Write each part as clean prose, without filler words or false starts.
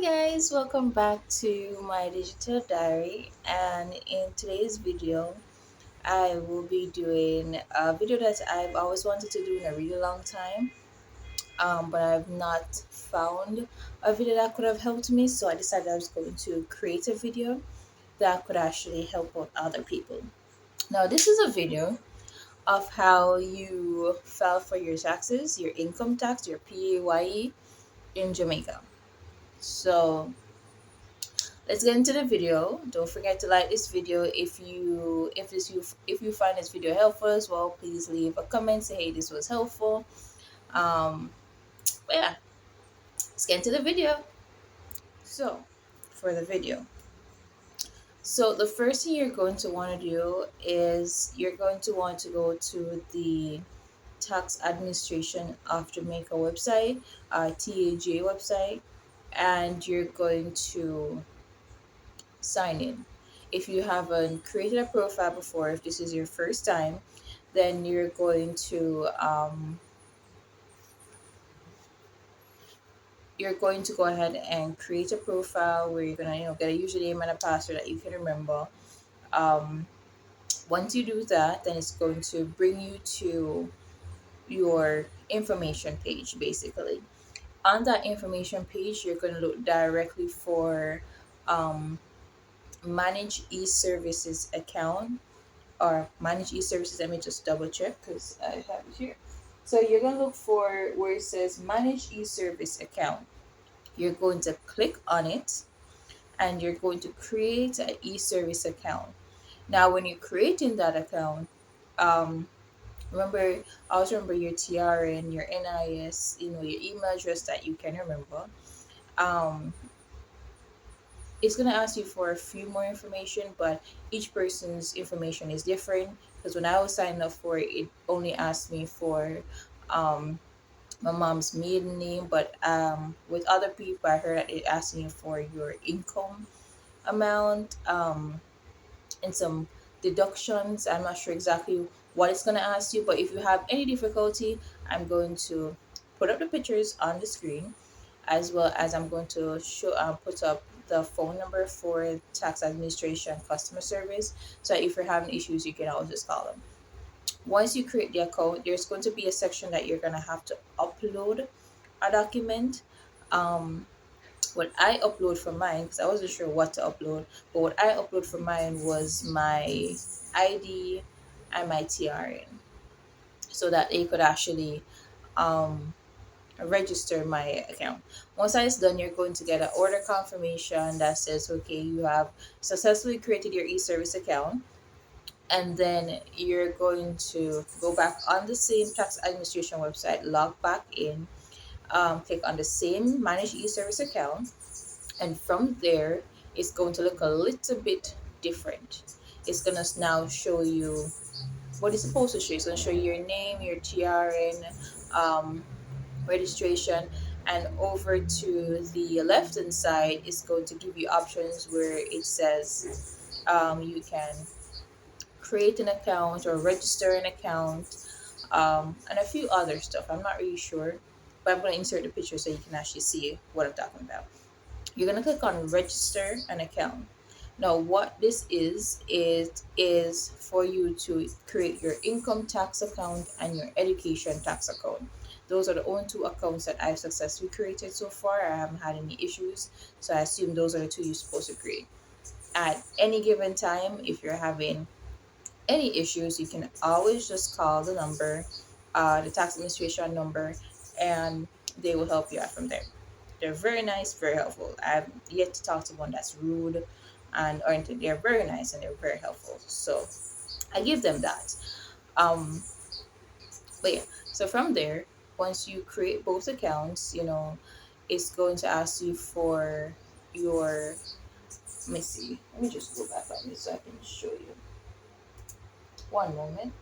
Hi guys, welcome back to my digital diary, and in today's video I will be doing a video that I've always wanted to do in a really long time, but I've not found a video that could have helped me, so I decided I was going to create a video that could actually help out other people. Now this is a video of how you file for your taxes, your income tax, your PAYE in Jamaica. So let's get into the video. Don't forget to like this video. If you find this video helpful as well, please leave a comment, say hey, this was helpful. um but yeah, let's get into the video. So for the video, so the first thing you're going to want to do is you're going to want to go to the tax administration of Jamaica website, TAJ website, and you're going to sign in. If you haven't created a profile before, if this is your first time, then you're going to go ahead and create a profile where you're gonna get a username and a password that you can remember. Um, Once you do that, then it's going to bring you to your information page. Basically, on that information page, you're going to look directly for um, manage e-services account or manage e-services. Let me just double check because I have it here. So you're going to look for where it says manage e-service account. You're going to click on it and you're going to create an e-service account. Now when you're creating that account, um, remember, always remember your TRN, your NIS, your email address that you can remember. um, it's going to ask you for a few more information, but each person's information is different. Because when I was signing up for it, it only asked me for um, my mom's maiden name, but with other people, I heard that it asking you for your income amount, and some deductions. I'm not sure exactly what it's going to ask you, but if you have any difficulty, I'm going to put up the pictures on the screen, as well as I'm going to put up the phone number for tax administration customer service. So if you're having issues, you can always just call them. Once you create the account, there's going to be a section that you're going to have to upload a document. Um, what I upload for mine, because I wasn't sure what to upload, but what I upload for mine was my ID and my TRN, so that they could actually um, register my account. Once that is done, you're going to get an order confirmation that says, okay, you have successfully created your e-service account. And then you're going to go back on the same tax administration website, log back in, click on the same manage e-service account, and from there it's going to look a little bit different. It's going to now show you what it's supposed to show. It's going to show you your name, your TRN, um, registration, and over to the left hand side is going to give you options where it says you can create an account or register an account, and a few other stuff. I'm not really sure, but I'm going to insert the picture so you can actually see what I'm talking about. You're going to click on register an account. Now what this is for you to create your income tax account and your education tax account. Those are the only two accounts that I've successfully created so far. I haven't had any issues, so I assume those are the two you're supposed to create. At any given time, if you're having any issues, you can always just call the number, the tax administration number, and they will help you out from there. They're very nice, very helpful. I've yet to talk to one that's rude and or anything. They're very nice and they're very helpful. So I give them that. Um, but yeah, so from there, once you create both accounts, it's going to ask you for your. Let me see. Let me just go back on this so I can show you. One moment.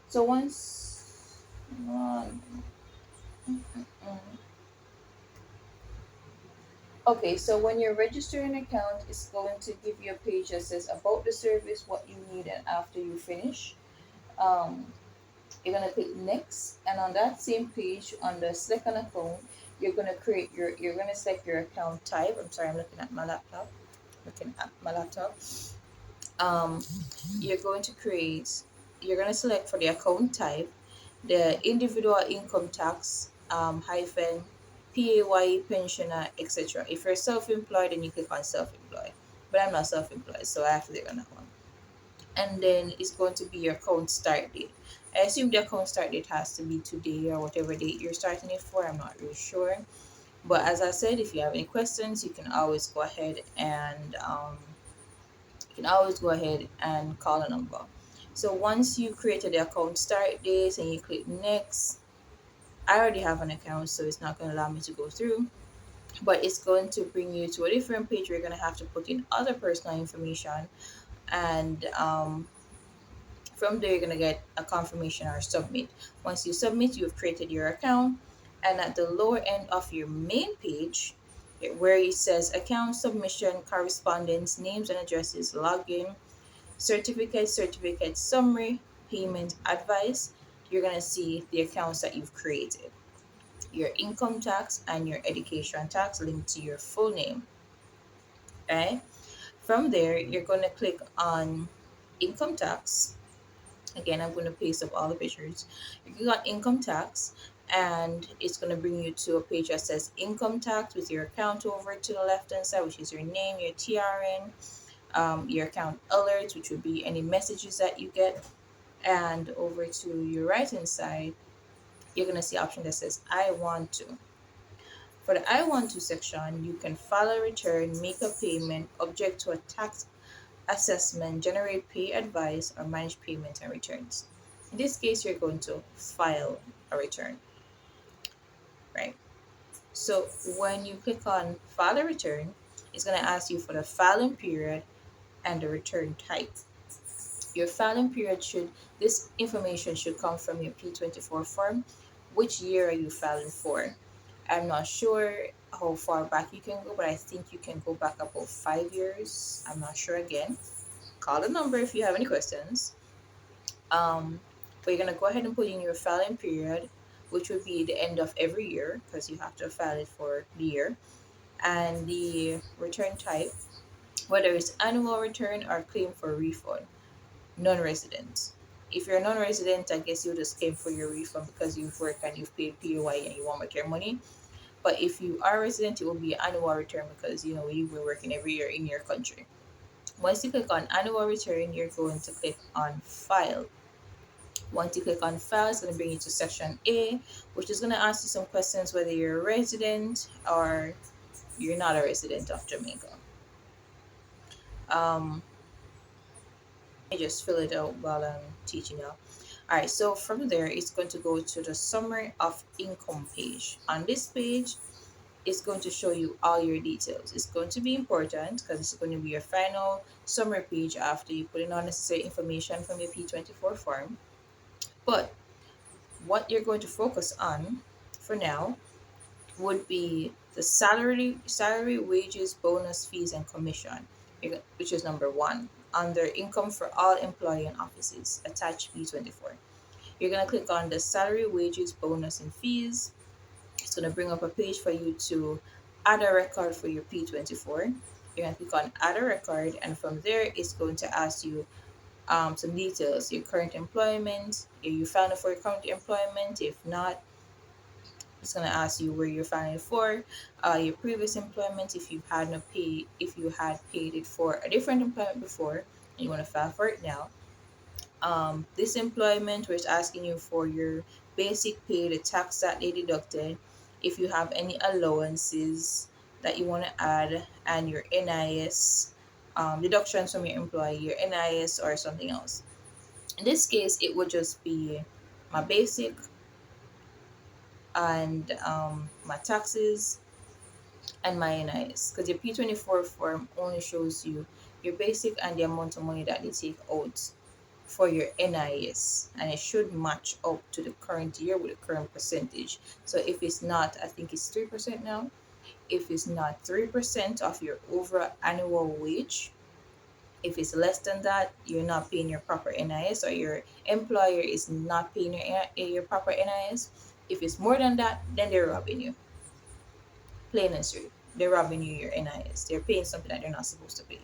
So once. One, Okay, so when you're registering an account, it's going to give you a page that says about the service, what you need, and after you finish, um, you're gonna click next, and on that same page, on the second account, you're gonna select your account type. I'm sorry, I'm looking at my laptop. Looking at my laptop. Um, you're going to create. You're gonna select for the account type the individual income tax hyphen PAYE pensioner, etc. If you're self-employed, then you click on self-employed. But I'm not self-employed, so I have to click on that one. And then it's going to be your account start date. I assume the account start date has to be today or whatever date you're starting it for. I'm not really sure. But as I said, if you have any questions, you can always go ahead and call a number. So once you created the account start date and you click next, I already have an account, so it's not going to allow me to go through. But it's going to bring you to a different page where you're going to have to put in other personal information, and from there, you're going to get a confirmation or submit. Once you submit, you've created your account. And at the lower end of your main page, where it says account submission, correspondence, names and addresses, login, certificate summary, payment advice, you're going to see the accounts that you've created. Your income tax and your education tax linked to your full name. Okay. From there, you're going to click on income tax. Again, I'm going to paste up all the pictures. You click on income tax, and it's going to bring you to a page that says income tax with your account over to the left hand side, which is your name, your TRN, your account alerts, which would be any messages that you get. And over to your right hand side, you're going to see an option that says I want to. For the I want to section, you can file a return, make a payment, object to a tax assessment, generate pay advice, or manage payment and returns. In this case, you're going to file a return, right? So when you click on file a return, it's going to ask you for the filing period and the return type. Your filing period this information should come from your P24 form. Which year are you filing for? I'm not sure how far back you can go, but I think you can go back about 5 years. I'm not sure again. Call the number if you have any questions. Um, but you're gonna go ahead and put in your filing period, which would be the end of every year because you have to file it for the year, and the return type, whether it's annual return or claim for refund. Non-resident. If you're a non-resident, I guess you just claim for your refund because you've worked and you've paid POI and you want back your money. But if you are a resident, it will be an annual return because you've been working every year in your country. Once you click on annual return, you're going to click on file. Once you click on file, it's going to bring you to section A, which is going to ask you some questions whether you're a resident or you're not a resident of Jamaica. Um, I just fill it out while I'm teaching you. All right, so from there, it's going to go to the summary of income page. On this page, it's going to show you all your details. It's going to be important because it's going to be your final summary page after you put in all necessary information from your P24 form. But what you're going to focus on for now would be the salary, wages, bonus, fees, and commission, which is number one under income for all employee and offices, attached P24. You're going to click on the salary, wages, bonus, and fees. It's going to bring up a page for you to add a record for your P24. You're going to click on add a record, and from there, it's going to ask you some details: your current employment, are you filing for your current employment? If not, it's going to ask you where you're filing for, your previous employment, if you had paid it for a different employment before, and you want to file for it now. This employment, where it's asking you for your basic pay, the tax that they deducted, if you have any allowances that you want to add, and your NIS, deductions from your employee, your NIS, or something else. In this case, it would just be my basic and my taxes and my NIS, because your P24 form only shows you your basic and the amount of money that they take out for your NIS, and it should match up to the current year with the current percentage. So if it's not, I think it's 3% now. If it's not 3% of your overall annual wage, if it's less than that, you're not paying your proper NIS, or your employer is not paying your proper NIS. If it's more than that, then they're robbing you. plain and straight. They're robbing you your NIS. They're paying something that they're not supposed to pay.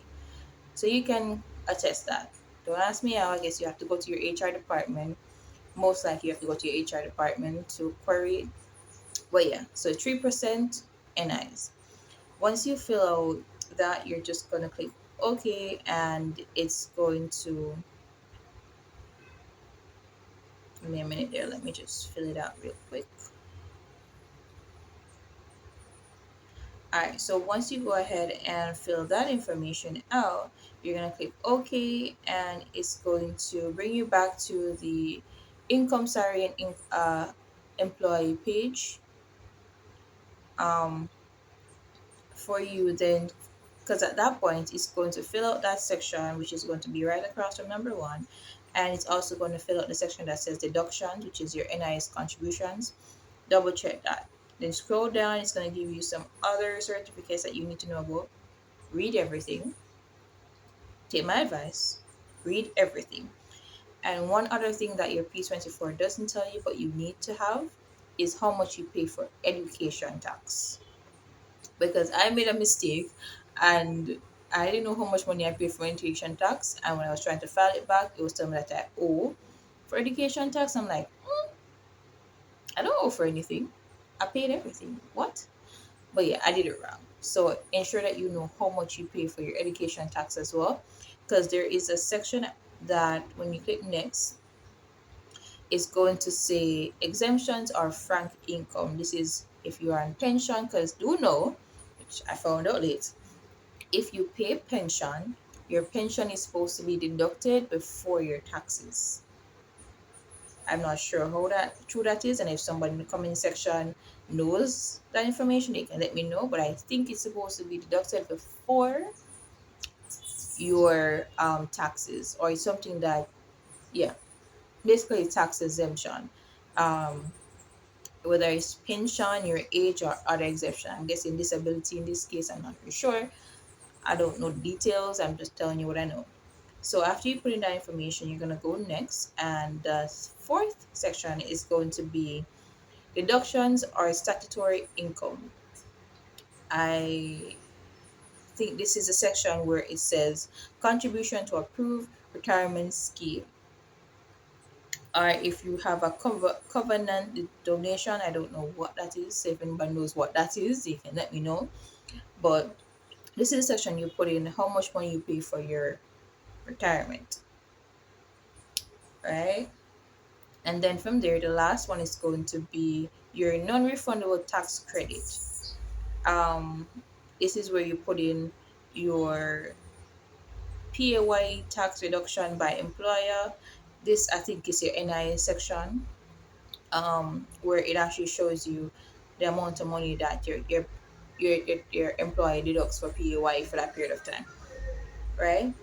So you can attest that. Don't ask me how. I guess you have to go to your HR department. Most likely you have to go to your HR department to query it. But yeah, so 3% NIs. Once you fill out that, you're just gonna click OK, and it's going to give me a minute there. Let me just fill it out real quick. All right, so once you go ahead and fill that information out, you're gonna click OK, and it's going to bring you back to the income, salary, and employee page. Um, for you then, because at that point it's going to fill out that section, which is going to be right across from number one, and it's also going to fill out the section that says deductions, which is your NIS contributions. Double check that, then scroll down. It's going to give you some other certificates that you need to know about. Read everything. Take my advice, read everything. And one other thing that your P24 doesn't tell you but you need to have is how much you pay for education tax, because I made a mistake and I didn't know how much money I paid for education tax. And when I was trying to file it back, it was telling me that I owe for education tax. I'm like, I don't owe for anything. I paid everything. What? But yeah, I did it wrong. So ensure that you know how much you pay for your education tax as well, because there is a section that when you click next, it's going to say exemptions or frank income. This is if you are on pension, because do know, which I found out late, if you pay pension, your pension is supposed to be deducted before your taxes. I'm not sure how that true that is, and if somebody in the comment section knows that information, they can let me know. But I think it's supposed to be deducted before your taxes, or it's something that, yeah, basically tax exemption. Um, whether it's pension, your age, or other exemption. I'm guessing disability in this case. I'm not really sure. I don't know the details. I'm just telling you what I know. So after you put in that information, you're going to go next. And the fourth section is going to be deductions or statutory income. I think this is a section where it says contribution to approved retirement scheme. Or if you have a covenant donation, I don't know what that is. So if anybody knows what that is, they can let me know. But this is the section you put in how much money you pay for your retirement, right? And then from there, the last one is going to be your non-refundable tax credit. Um, this is where you put in your PAYE tax reduction by employer. This I think is your NI section, where it actually shows you the amount of money that your employer deducts for PAYE for that period of time, right?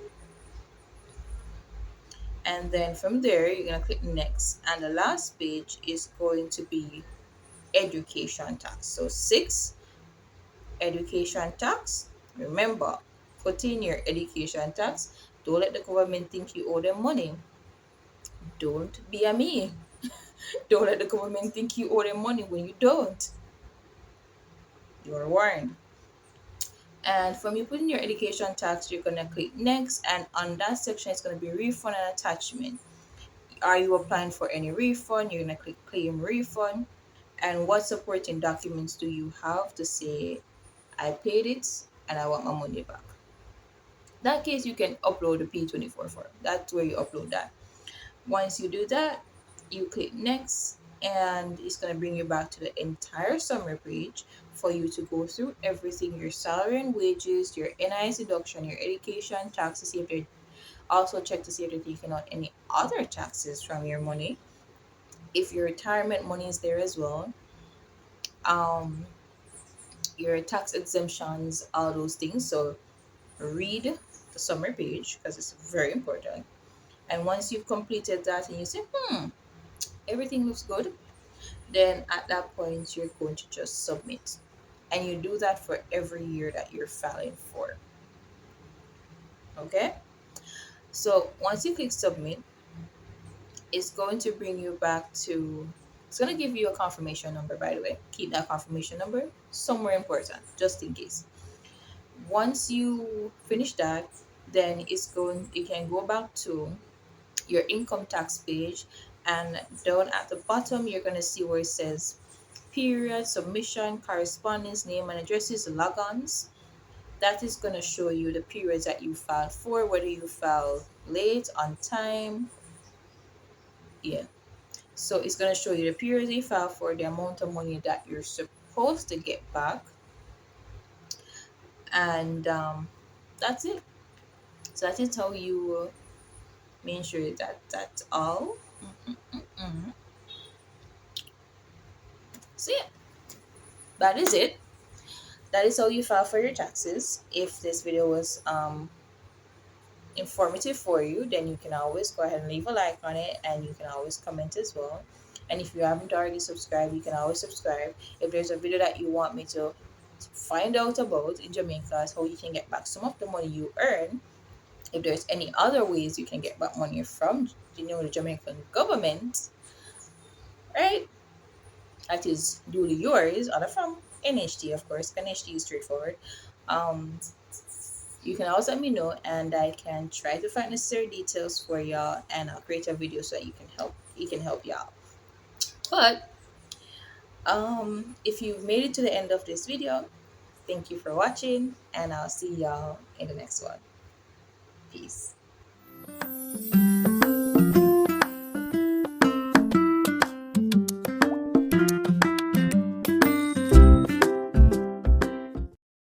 And then from there, you're gonna click next, and the last page is going to be education tax. So six, education tax. Remember, put in your education tax. Don't let the government think you owe them money. Don't be a me. Don't let the government think you owe them money when you don't. You're warned. And from you putting your education tax, you're gonna click next, and on that section it's gonna be refund and attachment. Are you applying for any refund? You're gonna click claim refund. And what supporting documents do you have to say I paid it and I want my money back? That case, you can upload the P24 form. That's where you upload that. Once you do that, you click next, and it's going to bring you back to the entire summary page for you to go through everything: your salary and wages, your NIS deduction, your education tax, to see if they're also check to see if they're taking out any other taxes from your money. If your retirement money is there as well, um, your tax exemptions, all those things. So read the summary page because it's very important. And once you've completed that and you say, everything looks good, then at that point you're going to just submit. And you do that for every year that you're filing for. Okay? So once you click submit, it's going to bring you back to It's going to give you a confirmation number, by the way. Keep that confirmation number somewhere important, just in case. Once you finish that, then you can go back to your income tax page, and down at the bottom you're going to see where it says period, submission, correspondence, name and addresses, logons. That is going to show you the periods that you filed for, whether you filed late, on time. Yeah. So it's going to show you the periods you filed for, the amount of money that you're supposed to get back, and that's it. So that is how you make sure that that's all. Mm. So yeah, that is it. That is how you file for your taxes. If this video was informative for you, then you can always go ahead and leave a like on it, and you can always comment as well. And if you haven't already subscribed, you can always subscribe. If there's a video that you want me to find out about in Jamaica, how you can get back some of the money you earn, if there's any other ways you can get back money from the Jamaican government, right? That is duly yours, other from NHT, of course. NHT is straightforward. Um, you can also let me know, and I can try to find necessary details for y'all, and I'll create a video so that you can help y'all. But if you've made it to the end of this video, thank you for watching, and I'll see y'all in the next one. Peace.